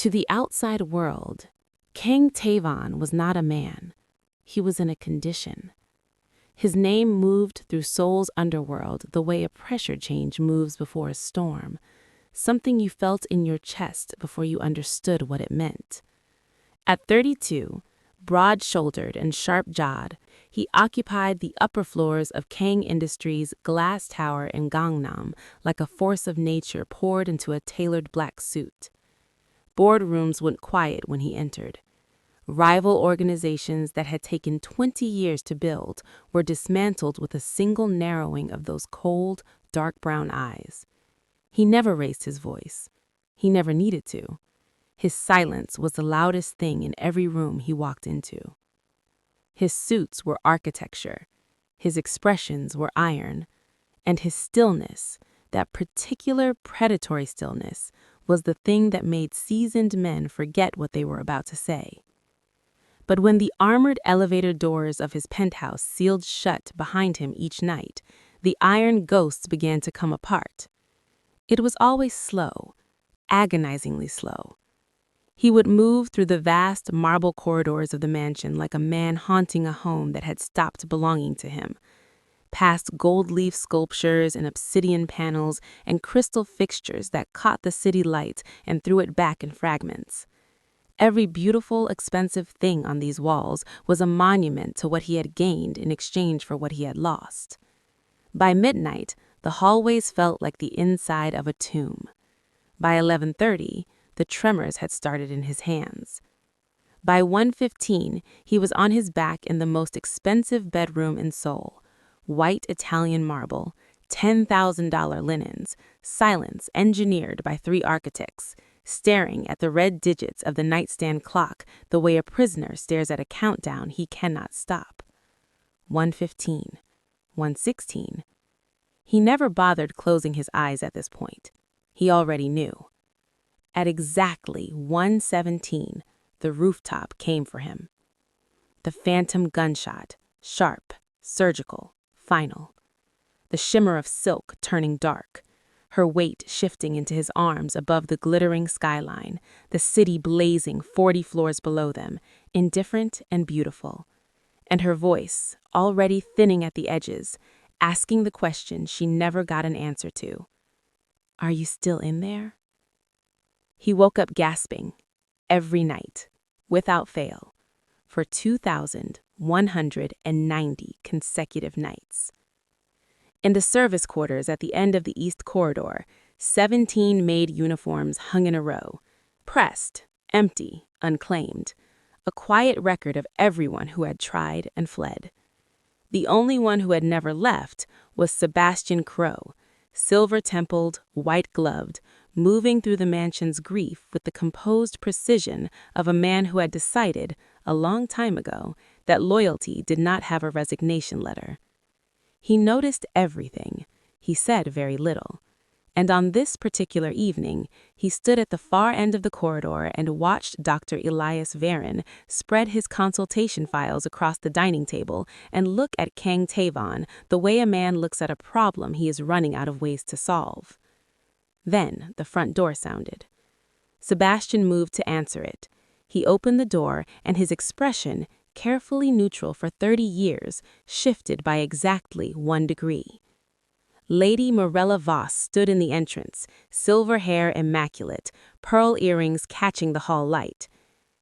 To the outside world, Kang Taevon was not a man. He was in a condition. His name moved through Seoul's underworld the way a pressure change moves before a storm, something you felt in your chest before you understood what it meant. At 32, broad-shouldered and sharp-jawed, he occupied the upper floors of Kang Industries' glass tower in Gangnam like a force of nature poured into a tailored black suit. Boardrooms went quiet when he entered. Rival organizations that had taken 20 years to build were dismantled with a single narrowing of those cold, dark brown eyes. He never raised his voice. He never needed to. His silence was the loudest thing in every room he walked into. His suits were architecture, his expressions were iron, and his stillness, that particular predatory stillness, was the thing that made seasoned men forget what they were about to say. But when the armored elevator doors of his penthouse sealed shut behind him each night, the iron ghosts began to come apart. It was always slow, agonizingly slow. He would move through the vast marble corridors of the mansion like a man haunting a home that had stopped belonging to him, past gold leaf sculptures and obsidian panels and crystal fixtures that caught the city light and threw it back in fragments. Every beautiful, expensive thing on these walls was a monument to what he had gained in exchange for what he had lost. By midnight, the hallways felt like the inside of a tomb. By 11:30, the tremors had started in his hands. By 1:15, he was on his back in the most expensive bedroom in Seoul. White Italian marble, $10,000 linens, silence engineered by 3 architects, staring at the red digits of the nightstand clock the way a prisoner stares at a countdown he cannot stop. 1:15, 1:16. He never bothered closing his eyes at this point. He already knew. At exactly 1:17, the rooftop came for him. The phantom gunshot, sharp, surgical, final. The shimmer of silk turning dark, her weight shifting into his arms above the glittering skyline, the city blazing 40 floors below them, indifferent and beautiful. And her voice, already thinning at the edges, asking the question she never got an answer to. Are you still in there? He woke up gasping, every night, without fail, for 2,190 consecutive nights. In the service quarters at the end of the East Corridor, 17 maid uniforms hung in a row, pressed, empty, unclaimed, a quiet record of everyone who had tried and fled. The only one who had never left was Sebastian Crow, silver-templed, white-gloved, moving through the mansion's grief with the composed precision of a man who had decided, a long time ago, that loyalty did not have a resignation letter. He noticed everything. He said very little. And on this particular evening, he stood at the far end of the corridor and watched Dr. Elias Varon spread his consultation files across the dining table and look at Kang Taevon the way a man looks at a problem he is running out of ways to solve. Then the front door sounded. Sebastian moved to answer it. He opened the door, and his expression, carefully neutral for 30 years, shifted by exactly 1 degree. Lady Morella Voss stood in the entrance, silver hair immaculate, pearl earrings catching the hall light.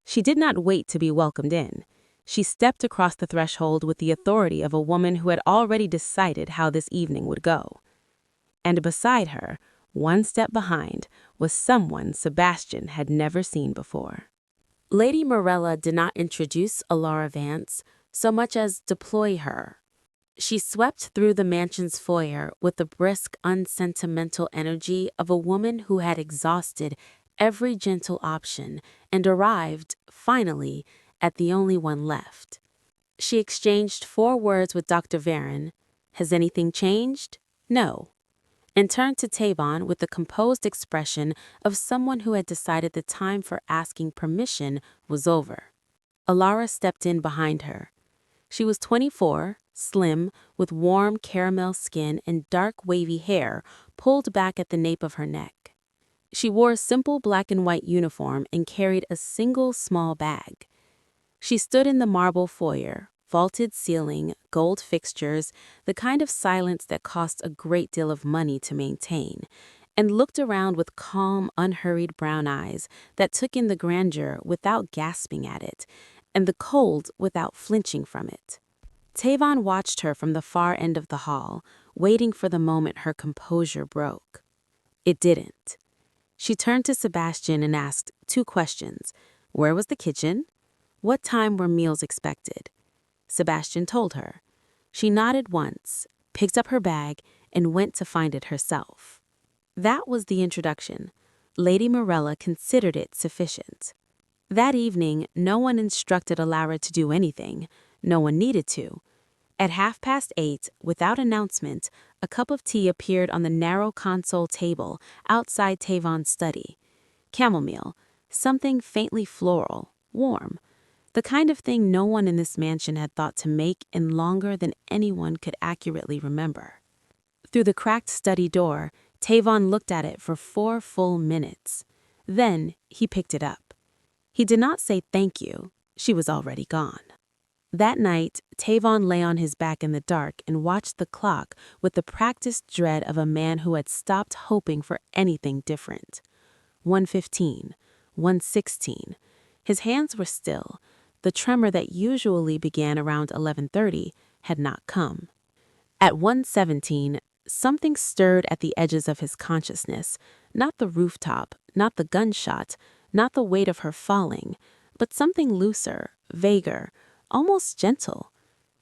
She did not wait to be welcomed in. She stepped across the threshold with the authority of a woman who had already decided how this evening would go. And beside her, 1 step behind, was someone Sebastian had never seen before. Lady Morella did not introduce Alara Vance so much as deploy her. She swept through the mansion's foyer with the brisk, unsentimental energy of a woman who had exhausted every gentle option and arrived, finally, at the only one left. She exchanged 4 words with Dr. Varon. Has anything changed? No. And turned to Taevon with the composed expression of someone who had decided the time for asking permission was over. Alara stepped in behind her. She was 24, slim, with warm caramel skin and dark wavy hair pulled back at the nape of her neck. She wore a simple black and white uniform and carried a single small bag. She stood in the marble foyer, vaulted ceiling, gold fixtures, the kind of silence that costs a great deal of money to maintain, and looked around with calm, unhurried brown eyes that took in the grandeur without gasping at it, and the cold without flinching from it. Taevon watched her from the far end of the hall, waiting for the moment her composure broke. It didn't. She turned to Sebastian and asked 2 questions. Where was the kitchen? What time were meals expected? Sebastian told her. She nodded once, picked up her bag, and went to find it herself. That was the introduction. Lady Morella considered it sufficient. That evening, no one instructed Alara to do anything. No one needed to. At 8:30, without announcement, a cup of tea appeared on the narrow console table outside Taevon's study. Chamomile, something faintly floral, warm. The kind of thing no one in this mansion had thought to make in longer than anyone could accurately remember. Through the cracked study door, Taevon looked at it for 4 full minutes. Then he picked it up. He did not say thank you. She was already gone. That night, Taevon lay on his back in the dark and watched the clock with the practiced dread of a man who had stopped hoping for anything different. 1:15, 1:16. His hands were still. The tremor that usually began around 11:30 had not come. At 1:17, something stirred at the edges of his consciousness, not the rooftop, not the gunshot, not the weight of her falling, but something looser, vaguer, almost gentle.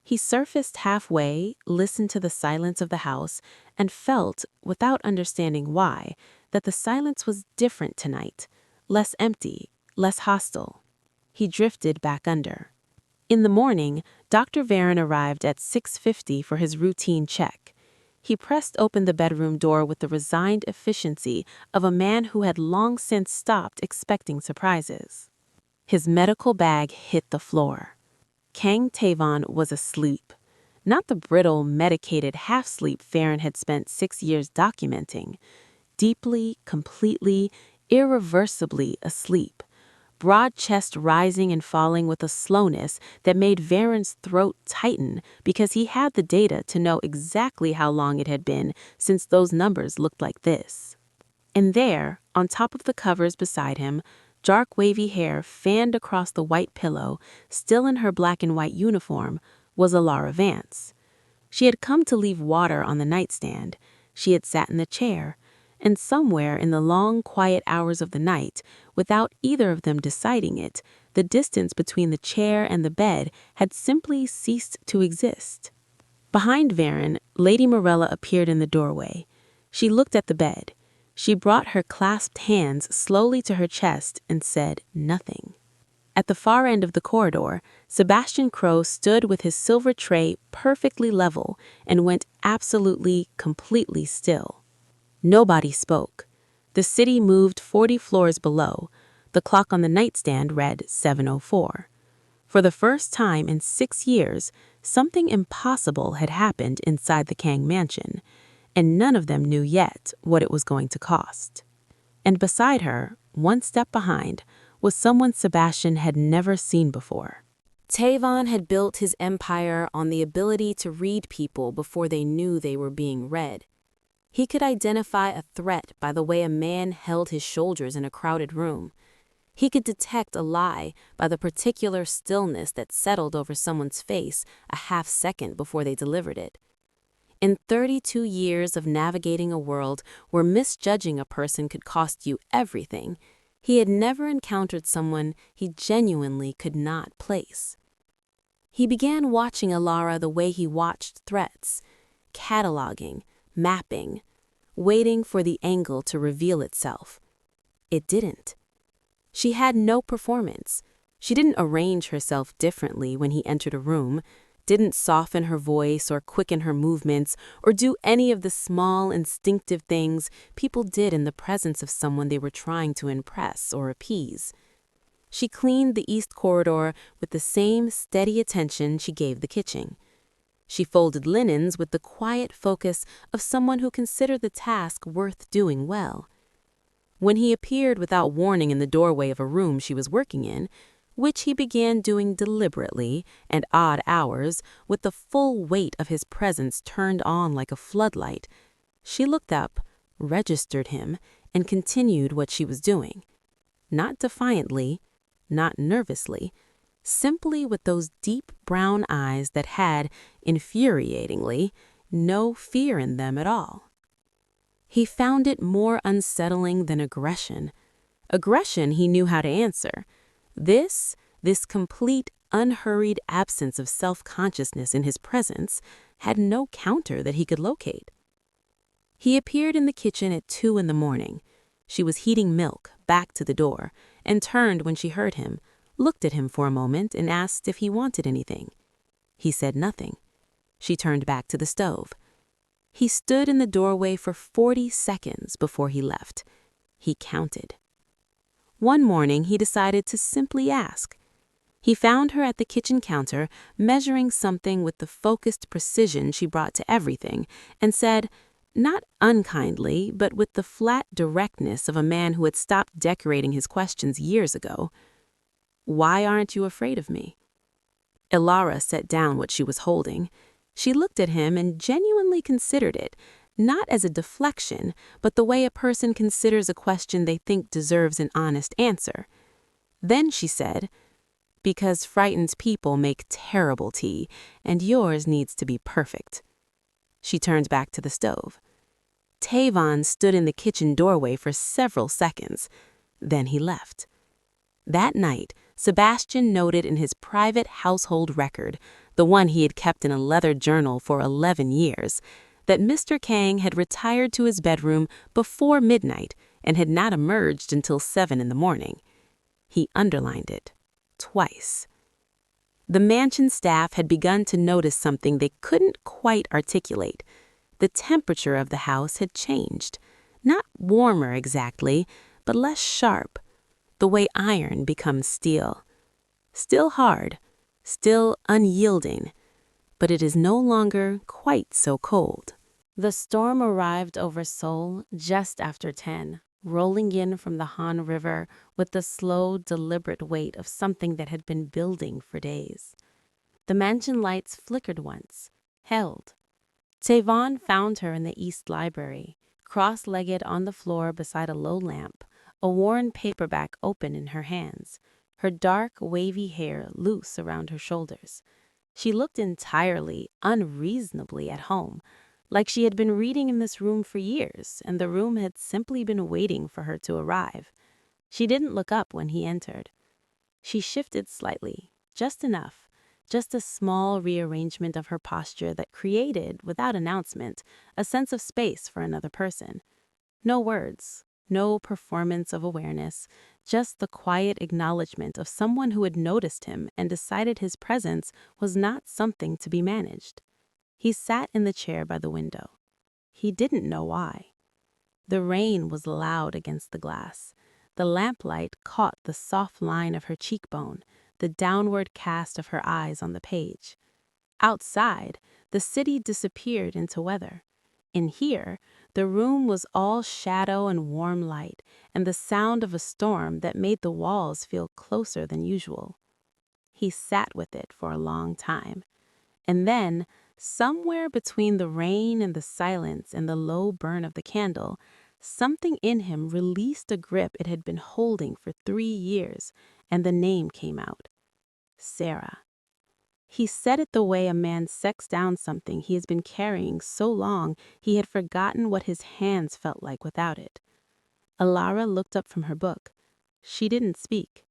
He surfaced halfway, listened to the silence of the house, and felt, without understanding why, that the silence was different tonight, less empty, less hostile. He drifted back under. In the morning, Dr. Varon arrived at 6:50 for his routine check. He pressed open the bedroom door with the resigned efficiency of a man who had long since stopped expecting surprises. His medical bag hit the floor. Kang Taevon was asleep. Not the brittle, medicated half-sleep Farron had spent 6 years documenting. Deeply, completely, irreversibly asleep. Broad chest rising and falling with a slowness that made Varon's throat tighten because he had the data to know exactly how long it had been since those numbers looked like this. And there, on top of the covers beside him, dark wavy hair fanned across the white pillow, still in her black and white uniform, was Alara Vance. She had come to leave water on the nightstand. She had sat in the chair, and somewhere in the long, quiet hours of the night, without either of them deciding it, the distance between the chair and the bed had simply ceased to exist. Behind Varon, Lady Morella appeared in the doorway. She looked at the bed. She brought her clasped hands slowly to her chest and said nothing. At the far end of the corridor, Sebastian Crow stood with his silver tray perfectly level and went absolutely, completely still. Nobody spoke. The city moved 40 floors below. The clock on the nightstand read 7:04. For the first time in 6 years, something impossible had happened inside the Kang mansion, and none of them knew yet what it was going to cost. And beside her, 1 step behind, was someone Sebastian had never seen before. Taevon had built his empire on the ability to read people before they knew they were being read. He could identify a threat by the way a man held his shoulders in a crowded room. He could detect a lie by the particular stillness that settled over someone's face a half second before they delivered it. In 32 years of navigating a world where misjudging a person could cost you everything, he had never encountered someone he genuinely could not place. He began watching Alara the way he watched threats, cataloging, mapping, waiting for the angle to reveal itself. It didn't. She had no performance. She didn't arrange herself differently when he entered a room, didn't soften her voice or quicken her movements or do any of the small instinctive things people did in the presence of someone they were trying to impress or appease. She cleaned the east corridor with the same steady attention she gave the kitchen. She folded linens with the quiet focus of someone who considered the task worth doing well. When he appeared without warning in the doorway of a room she was working in, which he began doing deliberately and odd hours with the full weight of his presence turned on like a floodlight, she looked up, registered him, and continued what she was doing. Not defiantly, not nervously, simply with those deep brown eyes that had, infuriatingly, no fear in them at all. He found it more unsettling than aggression. Aggression he knew how to answer. This complete, unhurried absence of self-consciousness in his presence had no counter that he could locate. He appeared in the kitchen at 2 a.m. She was heating milk, back to the door, and turned when she heard him, looked at him for a moment and asked if he wanted anything. He said nothing. She turned back to the stove. He stood in the doorway for 40 seconds before he left. He counted. One morning he decided to simply ask. He found her at the kitchen counter, measuring something with the focused precision she brought to everything, and said, not unkindly, but with the flat directness of a man who had stopped decorating his questions years ago, "Why aren't you afraid of me?" Ilara set down what she was holding. She looked at him and genuinely considered it, not as a deflection, but the way a person considers a question they think deserves an honest answer. Then she said, "Because frightened people make terrible tea, and yours needs to be perfect." She turned back to the stove. Taevon stood in the kitchen doorway for several seconds. Then he left. That night, Sebastian noted in his private household record, the one he had kept in a leather journal for 11 years, that Mr. Kang had retired to his bedroom before midnight and had not emerged until 7 a.m. He underlined it twice. The mansion staff had begun to notice something they couldn't quite articulate. The temperature of the house had changed. Not warmer exactly, but less sharp, the way iron becomes steel. Still hard, still unyielding, but it is no longer quite so cold. The storm arrived over Seoul just after 10, rolling in from the Han River with the slow, deliberate weight of something that had been building for days. The mansion lights flickered once, held. Taevon found her in the East Library, cross-legged on the floor beside a low lamp, a worn paperback open in her hands, her dark, wavy hair loose around her shoulders. She looked entirely, unreasonably at home, like she had been reading in this room for years, and the room had simply been waiting for her to arrive. She didn't look up when he entered. She shifted slightly, just enough, just a small rearrangement of her posture that created, without announcement, a sense of space for another person. No words, no performance of awareness, just the quiet acknowledgement of someone who had noticed him and decided his presence was not something to be managed. He sat in the chair by the window. He didn't know why. The rain was loud against the glass. The lamplight caught the soft line of her cheekbone, the downward cast of her eyes on the page. Outside, the city disappeared into weather. In here, the room was all shadow and warm light, and the sound of a storm that made the walls feel closer than usual. He sat with it for a long time. And then, somewhere between the rain and the silence and the low burn of the candle, something in him released a grip it had been holding for 3 years, and the name came out. Sarah. He said it the way a man sets down something he has been carrying so long he had forgotten what his hands felt like without it. Ilara looked up from her book. She didn't speak.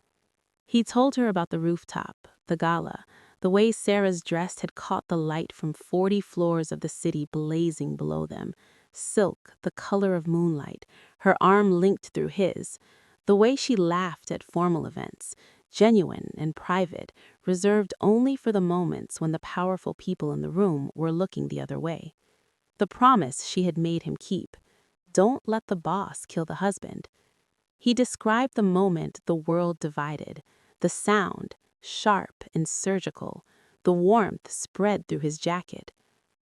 He told her about the rooftop, the gala, the way Sarah's dress had caught the light from 40 floors of the city blazing below them, silk, the color of moonlight, her arm linked through his, the way she laughed at formal events, genuine and private, reserved only for the moments when the powerful people in the room were looking the other way. The promise she had made him keep. Don't let the boss kill the husband. He described the moment the world divided, the sound, sharp and surgical, the warmth spread through his jacket.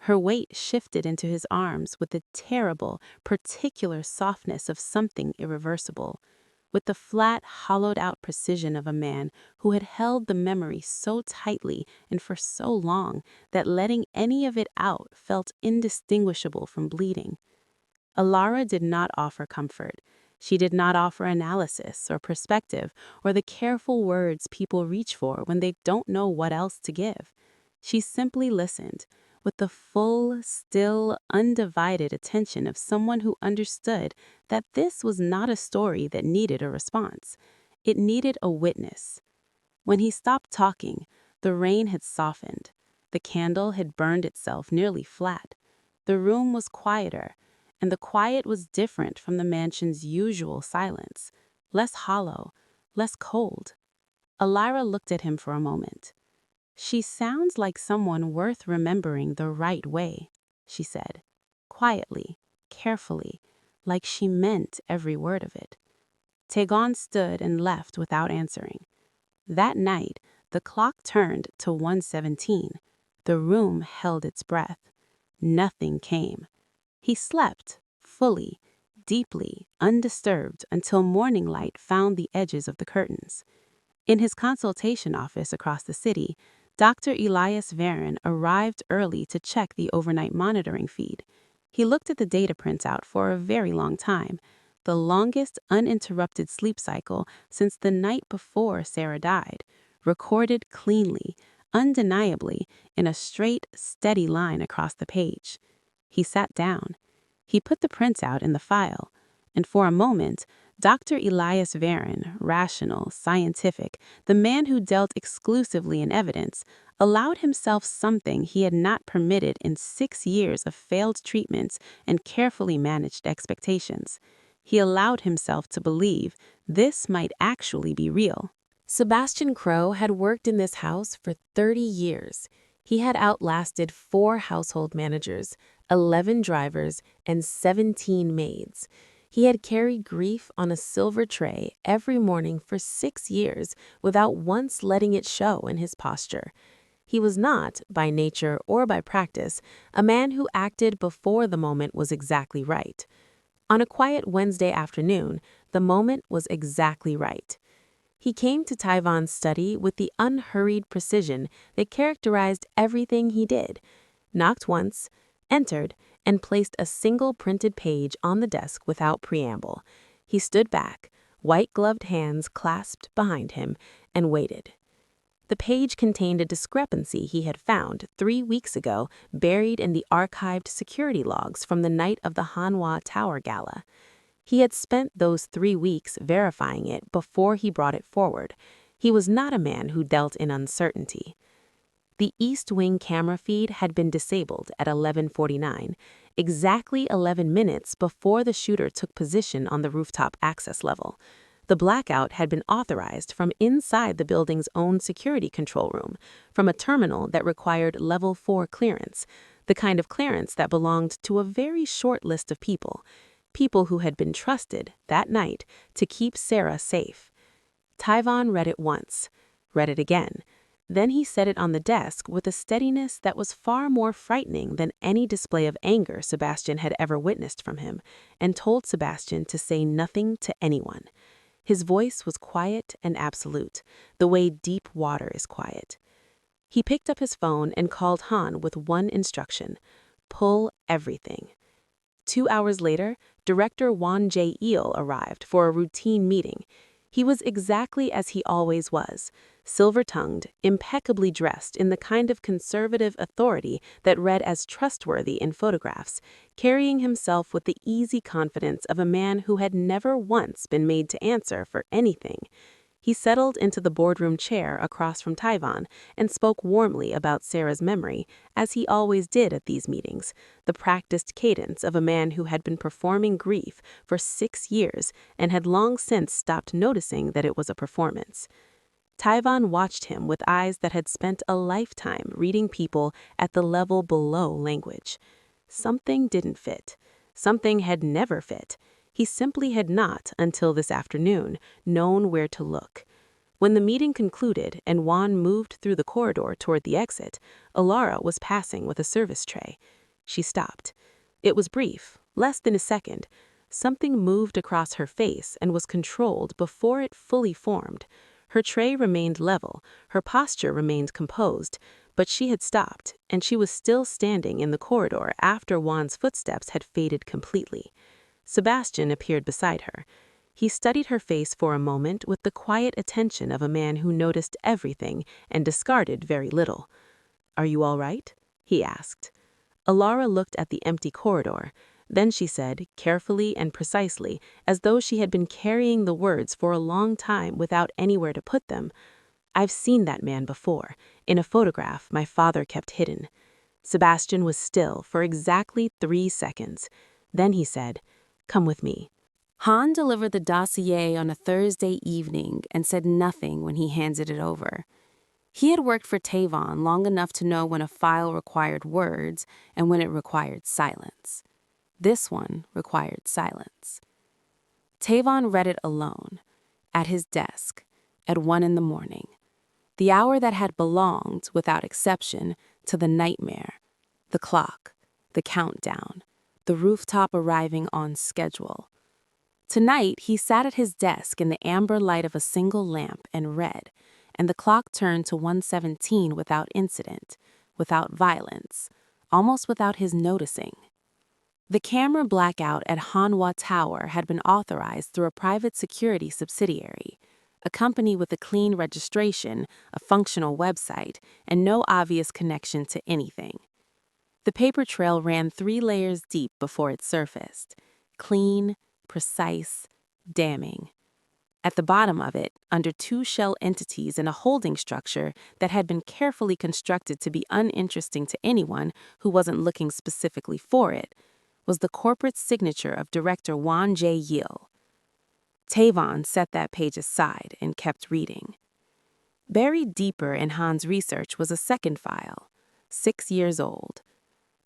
Her weight shifted into his arms with the terrible, particular softness of something irreversible, with the flat, hollowed-out precision of a man who had held the memory so tightly and for so long that letting any of it out felt indistinguishable from bleeding. Alara did not offer comfort. She did not offer analysis or perspective or the careful words people reach for when they don't know what else to give. She simply listened, with the full, still, undivided attention of someone who understood that this was not a story that needed a response. It needed a witness. When he stopped talking, the rain had softened. The candle had burned itself nearly flat. The room was quieter, and the quiet was different from the mansion's usual silence, less hollow, less cold. Alara looked at him for a moment. "She sounds like someone worth remembering the right way," she said, quietly, carefully, like she meant every word of it. Taegon stood and left without answering. That night, the clock turned to 1:17. The room held its breath. Nothing came. He slept, fully, deeply, undisturbed until morning light found the edges of the curtains. In his consultation office across the city, Dr. Elias Varon arrived early to check the overnight monitoring feed. He looked at the data printout for a very long time, the longest uninterrupted sleep cycle since the night before Sarah died, recorded cleanly, undeniably, in a straight, steady line across the page. He sat down. He put the printout in the file, and for a moment, Dr. Elias Varon, rational, scientific, the man who dealt exclusively in evidence, allowed himself something he had not permitted in 6 years of failed treatments and carefully managed expectations. He allowed himself to believe this might actually be real. Sebastian Crow had worked in this house for 30 years. He had outlasted 4 household managers, 11 drivers, and 17 maids. He had carried grief on a silver tray every morning for 6 years without once letting it show in his posture. He was not, by nature or by practice, a man who acted before the moment was exactly right. On a quiet Wednesday afternoon, the moment was exactly right. He came to Taevon's study with the unhurried precision that characterized everything he did, knocked once, entered, and placed a single printed page on the desk without preamble. He stood back, white-gloved hands clasped behind him, and waited. The page contained a discrepancy he had found 3 weeks ago buried in the archived security logs from the night of the Hanwha Tower Gala. He had spent those 3 weeks verifying it before he brought it forward. He was not a man who dealt in uncertainty. The East Wing camera feed had been disabled at 11:49, exactly 11 minutes before the shooter took position on the rooftop access level. The blackout had been authorized from inside the building's own security control room, from a terminal that required Level 4 clearance, the kind of clearance that belonged to a very short list of people who had been trusted that night to keep Sarah safe. Taevon read it once, read it again. Then he set it on the desk with a steadiness that was far more frightening than any display of anger Sebastian had ever witnessed from him, and told Sebastian to say nothing to anyone. His voice was quiet and absolute, the way deep water is quiet. He picked up his phone and called Han with one instruction: pull everything. 2 hours later, Director Won Jae-il arrived for a routine meeting. He was exactly as he always was, silver-tongued, impeccably dressed in the kind of conservative authority that read as trustworthy in photographs, carrying himself with the easy confidence of a man who had never once been made to answer for anything. He settled into the boardroom chair across from Taevon and spoke warmly about Sarah's memory, as he always did at these meetings, the practiced cadence of a man who had been performing grief for 6 years and had long since stopped noticing that it was a performance. Taevon watched him with eyes that had spent a lifetime reading people at the level below language. Something didn't fit. Something had never fit. He simply had not, until this afternoon, known where to look. When the meeting concluded and Juan moved through the corridor toward the exit, Alara was passing with a service tray. She stopped. It was brief, less than a second. Something moved across her face and was controlled before it fully formed. Her tray remained level, her posture remained composed, but she had stopped, and she was still standing in the corridor after Juan's footsteps had faded completely. Sebastian appeared beside her. He studied her face for a moment with the quiet attention of a man who noticed everything and discarded very little. "Are you all right?" he asked. Alara looked at the empty corridor. Then she said, carefully and precisely, as though she had been carrying the words for a long time without anywhere to put them, "I've seen that man before, in a photograph my father kept hidden." Sebastian was still for exactly 3 seconds. Then he said, "Come with me." Han delivered the dossier on a Thursday evening and said nothing when he handed it over. He had worked for Taevon long enough to know when a file required words and when it required silence. This one required silence. Taevon read it alone, at his desk, at 1 in the morning, the hour that had belonged, without exception, to the nightmare, the clock, the countdown, the rooftop arriving on schedule. Tonight, he sat at his desk in the amber light of a single lamp and read, and the clock turned to 1:17 without incident, without violence, almost without his noticing. The camera blackout at Hanwha Tower had been authorized through a private security subsidiary, a company with a clean registration, a functional website, and no obvious connection to anything. The paper trail ran 3 layers deep before it surfaced, clean, precise, damning. At the bottom of it, under 2 shell entities in a holding structure that had been carefully constructed to be uninteresting to anyone who wasn't looking specifically for it, was the corporate signature of director Won Jae-il. Taevon set that page aside and kept reading. Buried deeper in Han's research was a second file, 6 years old.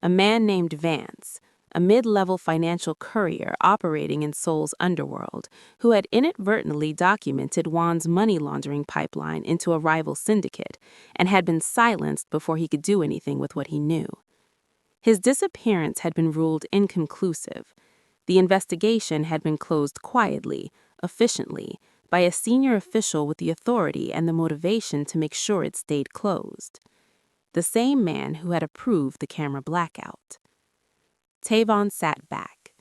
A man named Vance, a mid-level financial courier operating in Seoul's underworld, who had inadvertently documented Won's money laundering pipeline into a rival syndicate and had been silenced before he could do anything with what he knew. His disappearance had been ruled inconclusive. The investigation had been closed quietly, efficiently, by a senior official with the authority and the motivation to make sure it stayed closed. The same man who had approved the camera blackout. Taevon sat back.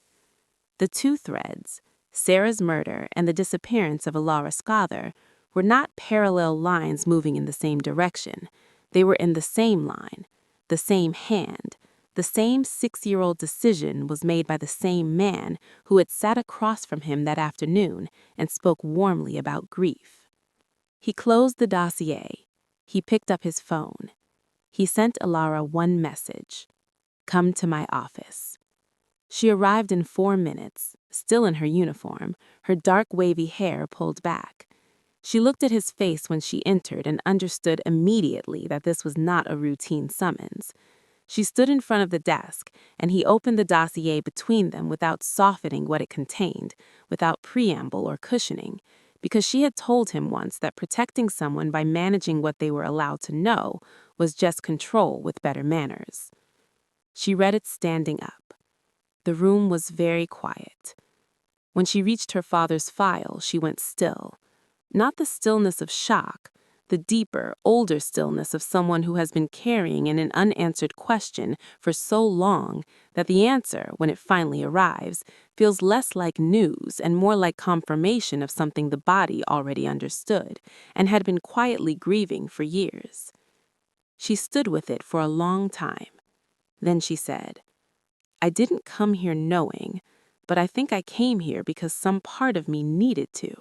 The 2 threads, Sarah's murder and the disappearance of Alara's father, were not parallel lines moving in the same direction. They were in the same line, the same hand. The same 6-year-old decision was made by the same man who had sat across from him that afternoon and spoke warmly about grief. He closed the dossier. He picked up his phone. He sent Alara 1 message: "Come to my office." She arrived in 4 minutes, still in her uniform, her dark wavy hair pulled back. She looked at his face when she entered and understood immediately that this was not a routine summons. She stood in front of the desk, and he opened the dossier between them without softening what it contained, without preamble or cushioning, because she had told him once that protecting someone by managing what they were allowed to know was just control with better manners. She read it standing up. The room was very quiet. When she reached her father's file, she went still. Not the stillness of shock, the deeper, older stillness of someone who has been carrying in an unanswered question for so long that the answer, when it finally arrives, feels less like news and more like confirmation of something the body already understood and had been quietly grieving for years. She stood with it for a long time. Then she said, "I didn't come here knowing, but I think I came here because some part of me needed to."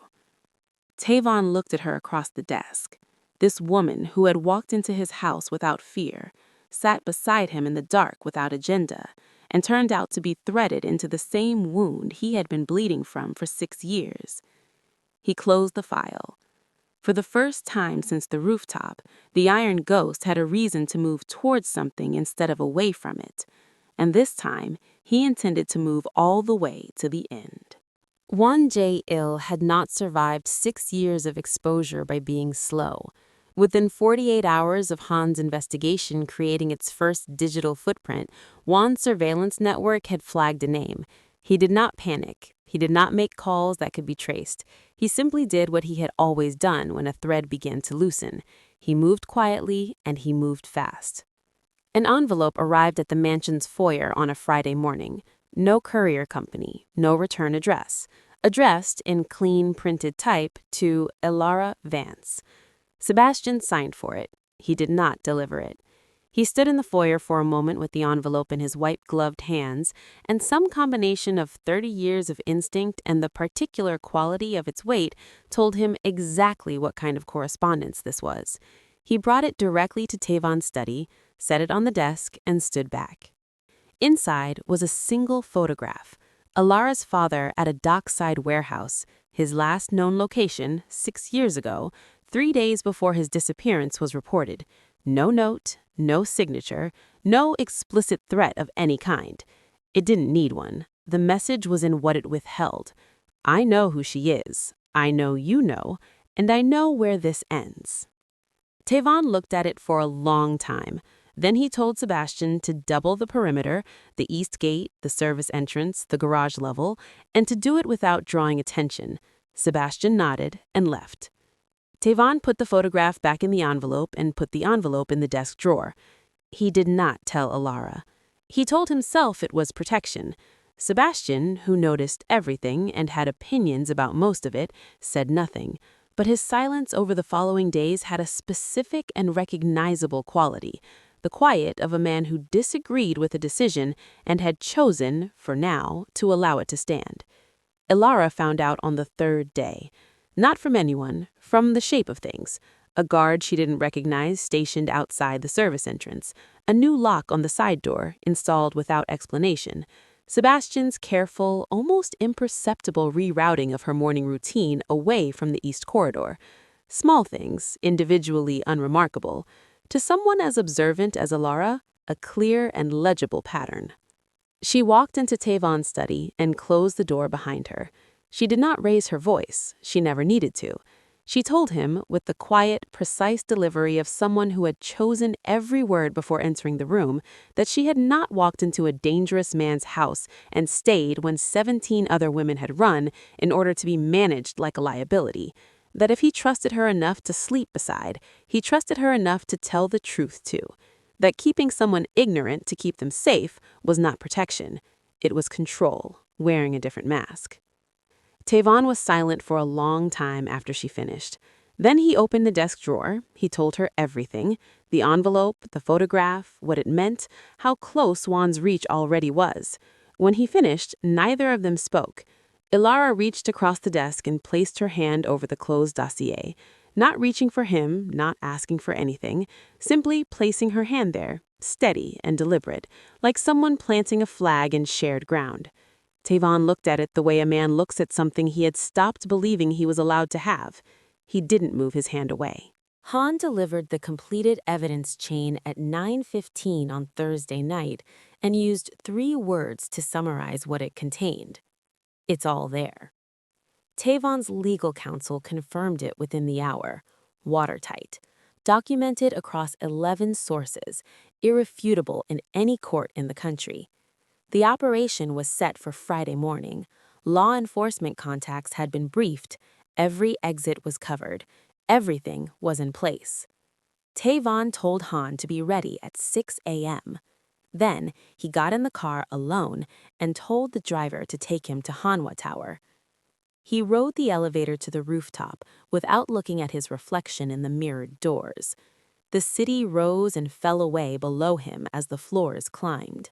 Taevon looked at her across the desk. This woman who had walked into his house without fear, sat beside him in the dark without agenda, and turned out to be threaded into the same wound he had been bleeding from for 6 years. He closed the file. For the first time since the rooftop, the Iron Ghost had a reason to move towards something instead of away from it, and this time he intended to move all the way to the end. Won Jae-il had not survived 6 years of exposure by being slow. Within 48 hours of Han's investigation creating its first digital footprint, Won's surveillance network had flagged a name. He did not panic. He did not make calls that could be traced. He simply did what he had always done when a thread began to loosen. He moved quietly and he moved fast. An envelope arrived at the mansion's foyer on a Friday morning. No courier company, no return address. Addressed in clean printed type to Elara Vance. Sebastian signed for it. He did not deliver it. He stood in the foyer for a moment with the envelope in his white-gloved hands, and some combination of 30 years of instinct and the particular quality of its weight told him exactly what kind of correspondence this was. He brought it directly to Taevon's study, set it on the desk, and stood back. Inside was a single photograph. Alara's father at a dockside warehouse, his last known location 6 years ago, 3 days before his disappearance was reported. No note, no signature, no explicit threat of any kind. It didn't need one. The message was in what it withheld. I know who she is. I know you know. And I know where this ends. Taevon looked at it for a long time. Then he told Sebastian to double the perimeter, the east gate, the service entrance, the garage level, and to do it without drawing attention. Sebastian nodded and left. Taevon put the photograph back in the envelope and put the envelope in the desk drawer. He did not tell Alara. He told himself it was protection. Sebastian, who noticed everything and had opinions about most of it, said nothing. But his silence over the following days had a specific and recognizable quality, the quiet of a man who disagreed with a decision and had chosen, for now, to allow it to stand. Elara found out on the third day. Not from anyone, from the shape of things. A guard she didn't recognize stationed outside the service entrance. A new lock on the side door, installed without explanation. Sebastian's careful, almost imperceptible rerouting of her morning routine away from the east corridor. Small things, individually unremarkable. To someone as observant as Alara, a clear and legible pattern. She walked into Taevon's study and closed the door behind her. She did not raise her voice. She never needed to. She told him, with the quiet, precise delivery of someone who had chosen every word before entering the room, that she had not walked into a dangerous man's house and stayed when 17 other women had run in order to be managed like a liability. That if he trusted her enough to sleep beside, he trusted her enough to tell the truth too. That keeping someone ignorant to keep them safe was not protection. It was control, wearing a different mask. Taevon was silent for a long time after she finished. Then he opened the desk drawer. He told her everything, the envelope, the photograph, what it meant, how close Won's reach already was. When he finished, neither of them spoke. Elara reached across the desk and placed her hand over the closed dossier, not reaching for him, not asking for anything, simply placing her hand there, steady and deliberate, like someone planting a flag in shared ground. Taevon looked at it the way a man looks at something he had stopped believing he was allowed to have. He didn't move his hand away. Han delivered the completed evidence chain at 9:15 on Thursday night and used 3 words to summarize what it contained. It's all there. Taevon's legal counsel confirmed it within the hour. Watertight. Documented across 11 sources. Irrefutable in any court in the country. The operation was set for Friday morning. Law enforcement contacts had been briefed. Every exit was covered. Everything was in place. Taevon told Han to be ready at 6 a.m. Then he got in the car alone and told the driver to take him to Hanwha Tower. He rode the elevator to the rooftop without looking at his reflection in the mirrored doors. The city rose and fell away below him as the floors climbed.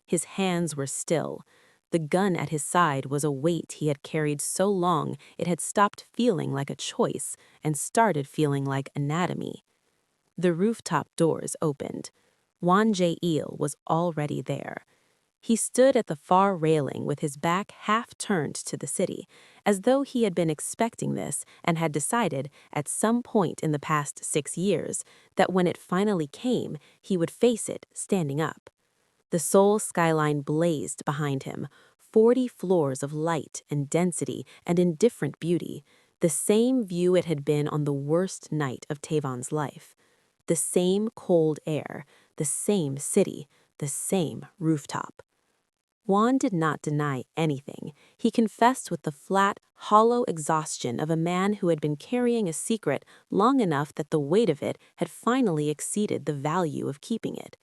His hands were still. The gun at his side was a weight he had carried so long it had stopped feeling like a choice and started feeling like anatomy. The rooftop doors opened. Won Jae-il was already there. He stood at the far railing with his back half turned to the city, as though he had been expecting this and had decided at some point in the past 6 years that when it finally came, he would face it standing up. The Seoul skyline blazed behind him, 40 floors of light and density and indifferent beauty, the same view it had been on the worst night of Taevon's life. The same cold air, the same city, the same rooftop. Juan did not deny anything. He confessed with the flat, hollow exhaustion of a man who had been carrying a secret long enough that the weight of it had finally exceeded the value of keeping it.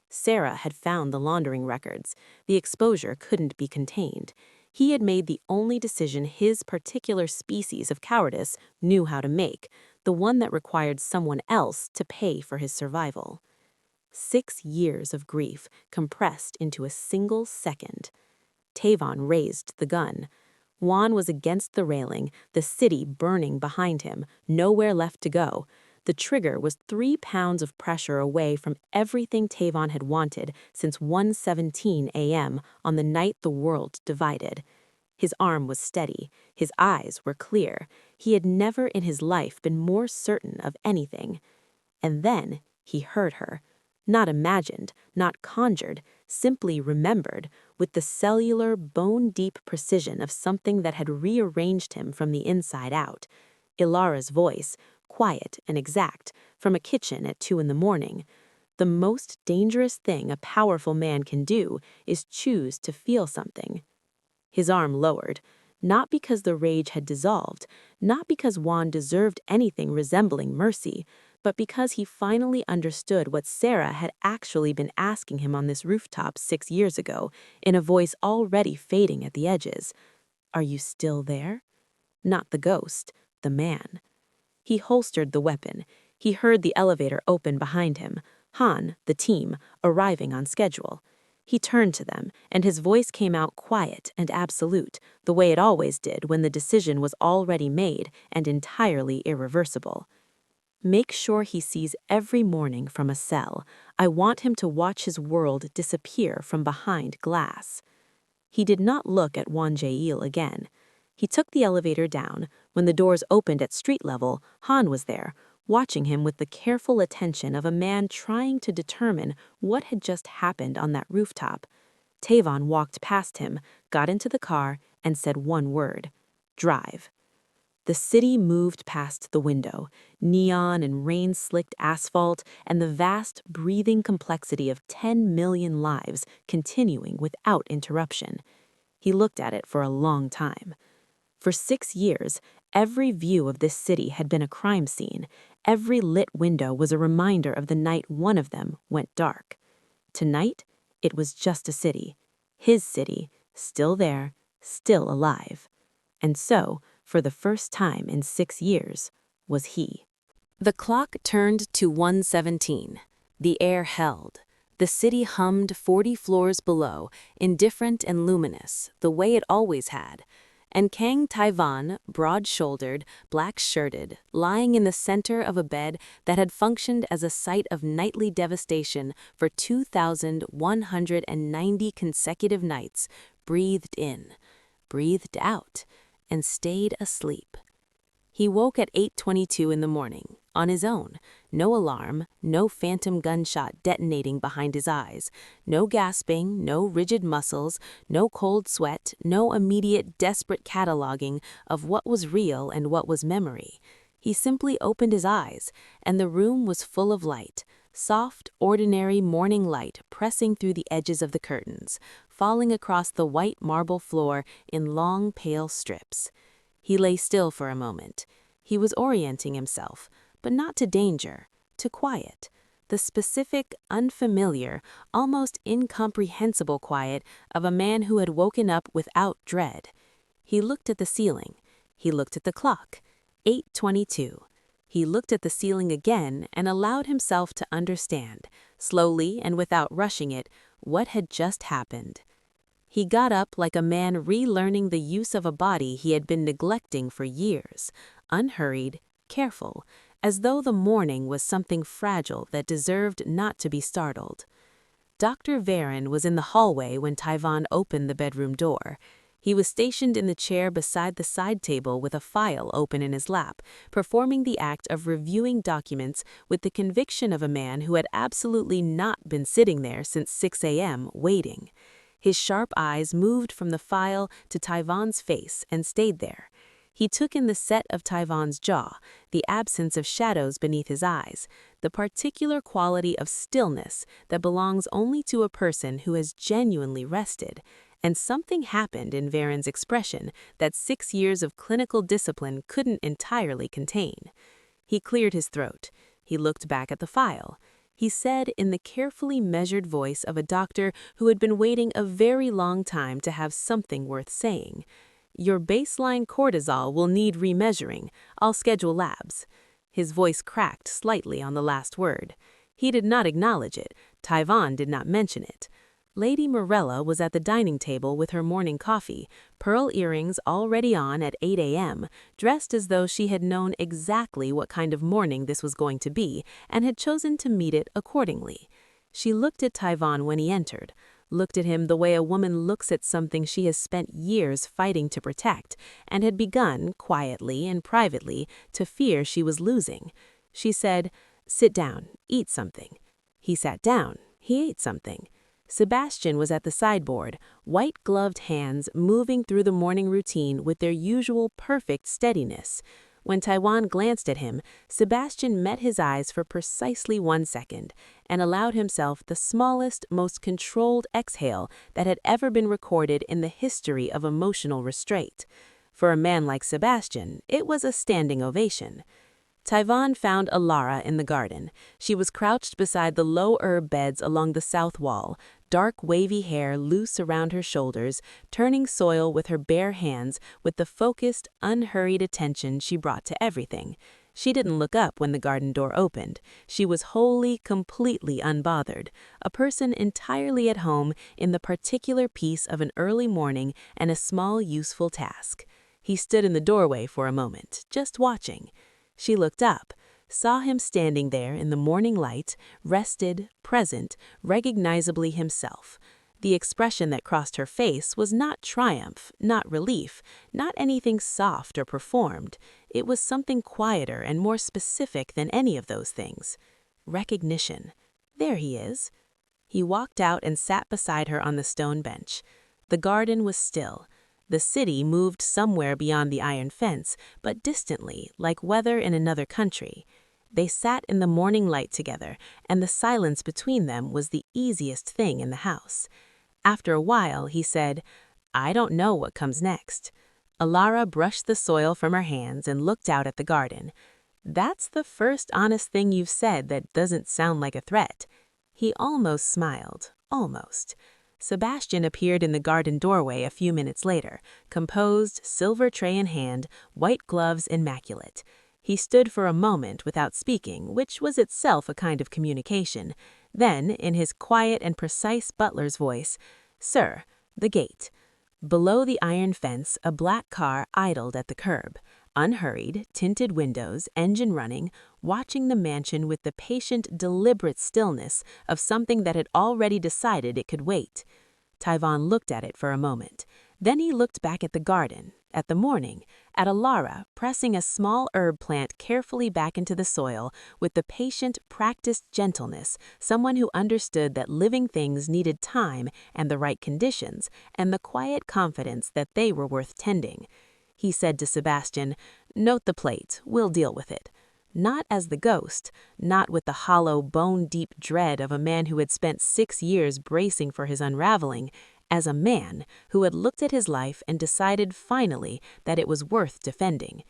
Sarah had found the laundering records. The exposure couldn't be contained. He had made the only decision his particular species of cowardice knew how to make, the one that required someone else to pay for his survival. 6 years of grief compressed into a single second. Taevon raised the gun. Juan was against the railing, the city burning behind him, nowhere left to go. The trigger was 3 pounds of pressure away from everything Taevon had wanted since 1:17 a.m. on the night the world divided. His arm was steady. His eyes were clear. He had never in his life been more certain of anything. And then he heard her. Not imagined, not conjured, simply remembered, with the cellular, bone-deep precision of something that had rearranged him from the inside out. Ilara's voice, quiet and exact, from a kitchen at 2 in the morning. The most dangerous thing a powerful man can do is choose to feel something. His arm lowered, not because the rage had dissolved, not because Juan deserved anything resembling mercy, but because he finally understood what Sarah had actually been asking him on this rooftop 6 years ago, in a voice already fading at the edges. "Are you still there?" Not the ghost, the man. He holstered the weapon. He heard the elevator open behind him. Han, the team, arriving on schedule. He turned to them, and his voice came out quiet and absolute, the way it always did when the decision was already made and entirely irreversible. "Make sure he sees every morning from a cell. I want him to watch his world disappear from behind glass." He did not look at Won Jae-il again. He took the elevator down. When the doors opened at street level, Han was there, watching him with the careful attention of a man trying to determine what had just happened on that rooftop. Taevon walked past him, got into the car, and said one word: "Drive." The city moved past the window, neon and rain-slicked asphalt, and the vast, breathing complexity of 10 million lives continuing without interruption. He looked at it for a long time. For 6 years, every view of this city had been a crime scene. Every lit window was a reminder of the night one of them went dark. Tonight, it was just a city. His city, still there, still alive. And so, for the first time in 6 years, was he. The clock turned to 1:17. The air held. The city hummed 40 floors below, indifferent and luminous, the way it always had. And Kang Taevon, broad-shouldered, black-shirted, lying in the center of a bed that had functioned as a site of nightly devastation for 2,190 consecutive nights, breathed in, breathed out, and stayed asleep. He woke at 8:22 in the morning, on his own. No alarm, no phantom gunshot detonating behind his eyes, no gasping, no rigid muscles, no cold sweat, no immediate desperate cataloging of what was real and what was memory. He simply opened his eyes, and the room was full of light, soft, ordinary morning light pressing through the edges of the curtains, falling across the white marble floor in long, pale strips. He lay still for a moment. He was orienting himself, but not to danger, to quiet, the specific, unfamiliar, almost incomprehensible quiet of a man who had woken up without dread. He looked at the ceiling. He looked at the clock. 8:22. He looked at the ceiling again and allowed himself to understand, slowly and without rushing it, what had just happened. He got up like a man relearning the use of a body he had been neglecting for years, unhurried, careful, as though the morning was something fragile that deserved not to be startled. Dr. Varen was in the hallway when Taevon opened the bedroom door. He was stationed in the chair beside the side table with a file open in his lap, performing the act of reviewing documents with the conviction of a man who had absolutely not been sitting there since 6 a.m. waiting. His sharp eyes moved from the file to Taevon's face and stayed there. He took in the set of Taevon's jaw, the absence of shadows beneath his eyes, the particular quality of stillness that belongs only to a person who has genuinely rested. And something happened in Varen's expression that 6 years of clinical discipline couldn't entirely contain. He cleared his throat. He looked back at the file. He said in the carefully measured voice of a doctor who had been waiting a very long time to have something worth saying, "Your baseline cortisol will need remeasuring. I'll schedule labs." His voice cracked slightly on the last word. He did not acknowledge it. Taevon did not mention it. Lady Morella was at the dining table with her morning coffee, pearl earrings already on at 8 a.m., dressed as though she had known exactly what kind of morning this was going to be and had chosen to meet it accordingly. She looked at Taevon when he entered, looked at him the way a woman looks at something she has spent years fighting to protect and had begun, quietly and privately, to fear she was losing. She said, "Sit down, eat something." He sat down. He ate something. Sebastian was at the sideboard, white-gloved hands moving through the morning routine with their usual perfect steadiness. When Taevon glanced at him, Sebastian met his eyes for precisely 1 second and allowed himself the smallest, most controlled exhale that had ever been recorded in the history of emotional restraint. For a man like Sebastian, it was a standing ovation. Taevon found Alara in the garden. She was crouched beside the low herb beds along the south wall, dark wavy hair loose around her shoulders, turning soil with her bare hands with the focused, unhurried attention she brought to everything. She didn't look up when the garden door opened. She was wholly, completely unbothered, a person entirely at home in the particular peace of an early morning and a small, useful task. He stood in the doorway for a moment, just watching. She looked up, saw him standing there in the morning light, rested, present, recognizably himself. The expression that crossed her face was not triumph, not relief, not anything soft or performed. It was something quieter and more specific than any of those things. Recognition. There he is. He walked out and sat beside her on the stone bench. The garden was still. The city moved somewhere beyond the iron fence, but distantly, like weather in another country. They sat in the morning light together, and the silence between them was the easiest thing in the house. After a while, he said, "I don't know what comes next." Alara brushed the soil from her hands and looked out at the garden. "That's the first honest thing you've said that doesn't sound like a threat." He almost smiled, almost. Sebastian appeared in the garden doorway a few minutes later, composed, silver tray in hand, white gloves immaculate. He stood for a moment without speaking, which was itself a kind of communication. Then, in his quiet and precise butler's voice, "Sir, the gate." Below the iron fence, a black car idled at the curb. Unhurried, tinted windows, engine running, watching the mansion with the patient, deliberate stillness of something that had already decided it could wait. Taevon looked at it for a moment. Then he looked back at the garden, at the morning, at Alara pressing a small herb plant carefully back into the soil with the patient, practiced gentleness, someone who understood that living things needed time and the right conditions, and the quiet confidence that they were worth tending. He said to Sebastian, "Note the plate, we'll deal with it." Not as the ghost, not with the hollow, bone-deep dread of a man who had spent 6 years bracing for his unraveling, as a man who had looked at his life and decided finally that it was worth defending.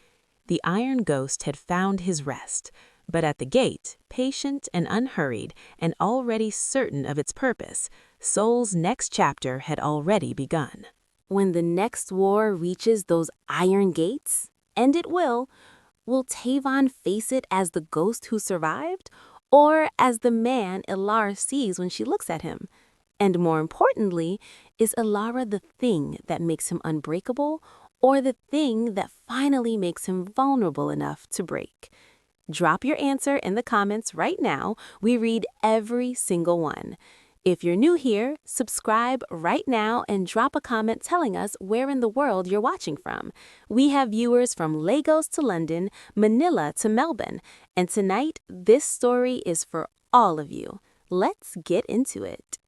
The iron ghost had found his rest, but at the gate, patient and unhurried and already certain of its purpose, Seoul's next chapter had already begun. When the next war reaches those iron gates, and it will Taevon face it as the ghost who survived, or as the man Alara sees when she looks at him? And more importantly, is Alara the thing that makes him unbreakable, or the thing that finally makes him vulnerable enough to break? Drop your answer in the comments right now. We read every single one. If you're new here, subscribe right now and drop a comment telling us where in the world you're watching from. We have viewers from Lagos to London, Manila to Melbourne, and tonight this story is for all of you. Let's get into it.